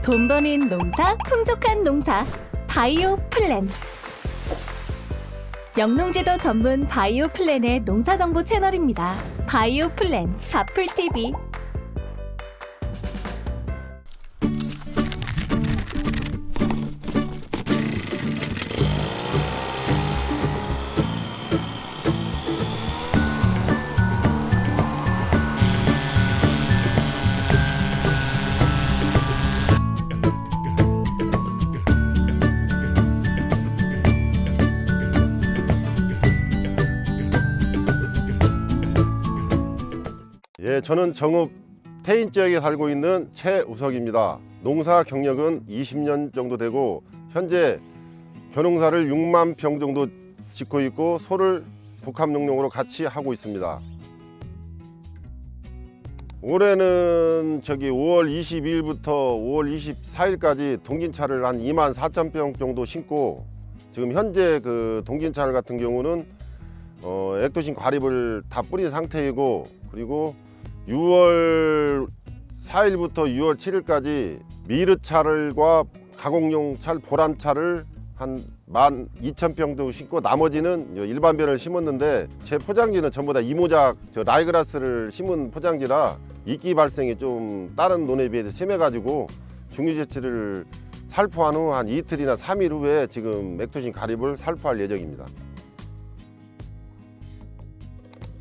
돈 버는 농사, 풍족한 농사, 바이오 플랜. 영농제도 전문 바이오 플랜의 농사 정보 채널입니다. 바이오 플랜 다풀 TV. 예, 저는 정읍 태인 지역에 살고 있는 최우석입니다. 농사 경력은 20년 정도 되고 현재 벼농사를 6만 평 정도 짓고 있고 소를 복합농용으로 같이 하고 있습니다. 올해는 5월 22일부터 5월 24일까지 동진차를 한 2만 4천 평 정도 심고, 지금 현재 그 동진차 같은 경우는 액토신 과립을 다 뿌린 상태이고, 그리고 6월 4일부터 6월 7일까지 미르차를과 가공용 찰 보람차를 한 12,000평 정도 심고 나머지는 일반변을 심었는데, 제 포장지는 전부 다 이모작 라이그라스를 심은 포장지라 이끼 발생이 좀 다른 논에 비해서 심해가지고 중류제치를 살포한 후 한 이틀이나 3일 후에 지금 액토신 가립을 살포할 예정입니다.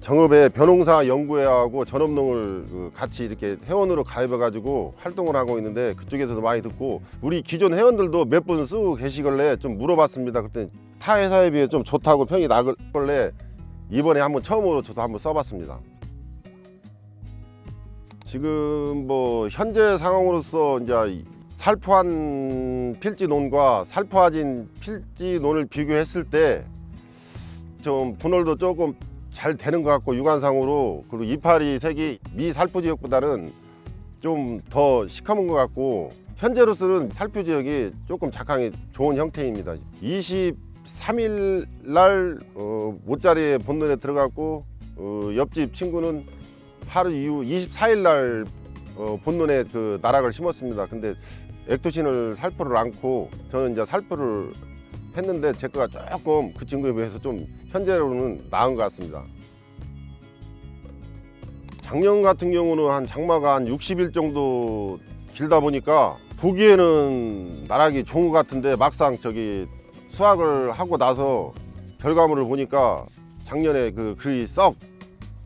정읍에 벼농사 연구회하고 전업농을 같이 이렇게 회원으로 가입해가지고 활동을 하고 있는데, 그쪽에서도 많이 듣고 우리 기존 회원들도 몇 분 쓰고 계시길래 좀 물어봤습니다. 그랬더니 타 회사에 비해 좀 좋다고 평이 나길래 이번에 한번 처음으로 저도 한번 써봤습니다. 지금 현재 상황으로서 이제 살포한 필지논과 살포하진 필지논을 비교했을 때 좀 분홀도 조금 잘 되는 것 같고, 육안상으로, 그리고 이파리 색이 미살포 지역보다는 좀 더 시커먼 것 같고, 현재로서는 살포 지역이 조금 작황이 좋은 형태입니다. 23일 날 모짜리에 본론에 들어갔고, 옆집 친구는 하루 이후 24일 날 본론에 그 나락을 심었습니다. 근데 액토신을 살포를 않고 저는 이제 살포를 했는데 제 거가 조금 그 친구에 비해서 좀 현재로는 나은 것 같습니다. 작년 같은 경우는 한 장마가 한 60일 정도 길다 보니까 보기에는 나락이 좋은 것 같은데, 막상 수확을 하고 나서 결과물을 보니까 작년에 그리 썩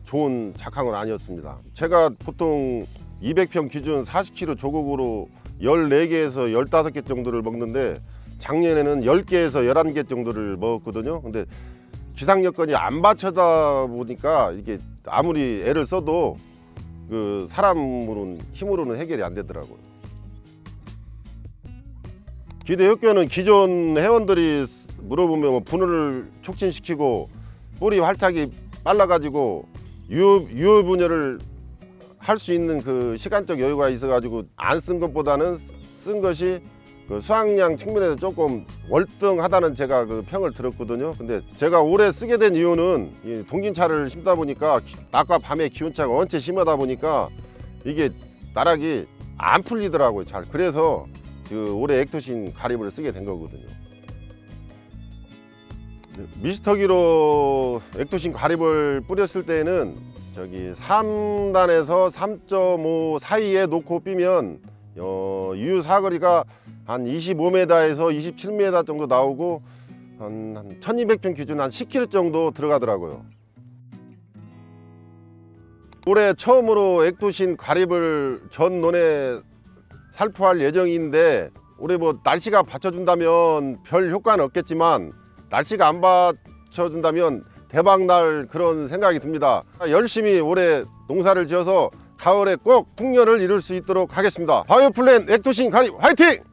좋은 작황은 아니었습니다. 제가 보통 200평 기준 40kg 조국으로 14개에서 15개 정도를 먹는데, 작년에는 10개에서 11개 정도를 먹었거든요. 근데 기상 여건이 안 받쳐다 보니까 이게 아무리 애를 써도 그 사람으로는, 힘으로는 해결이 안 되더라고요. 기대 효과는 기존 회원들이 물어보면 분할을 촉진시키고 뿌리 활착이 빨라가지고 유효 분열을 할 수 있는 그 시간적 여유가 있어가지고 안 쓴 것보다는 쓴 것이 그 수확량 측면에서 조금 월등하다는 제가 그 평을 들었거든요. 근데 제가 올해 쓰게 된 이유는 이 동진차를 심다 보니까 낮과 밤의 기온차가 원체 심하다 보니까 이게 나락이 안 풀리더라고요, 잘. 그래서 그 올해 액토신 가립을 쓰게 된 거거든요. 미스터기로 액토신 가립을 뿌렸을 때는 3단에서 3.5 사이에 놓고 삐면 유효 사거리가 한 25m에서 27m 정도 나오고 한 1200평 기준 한 10kg 정도 들어가더라고요. 올해 처음으로 액토신 가립을 전 논에 살포할 예정인데, 올해 날씨가 받쳐준다면 별 효과는 없겠지만 날씨가 안 받쳐준다면 대박날 그런 생각이 듭니다. 열심히 올해 농사를 지어서 가을에 꼭 풍년을 이룰 수 있도록 하겠습니다. 바이오 플랜 액토신 가립 화이팅!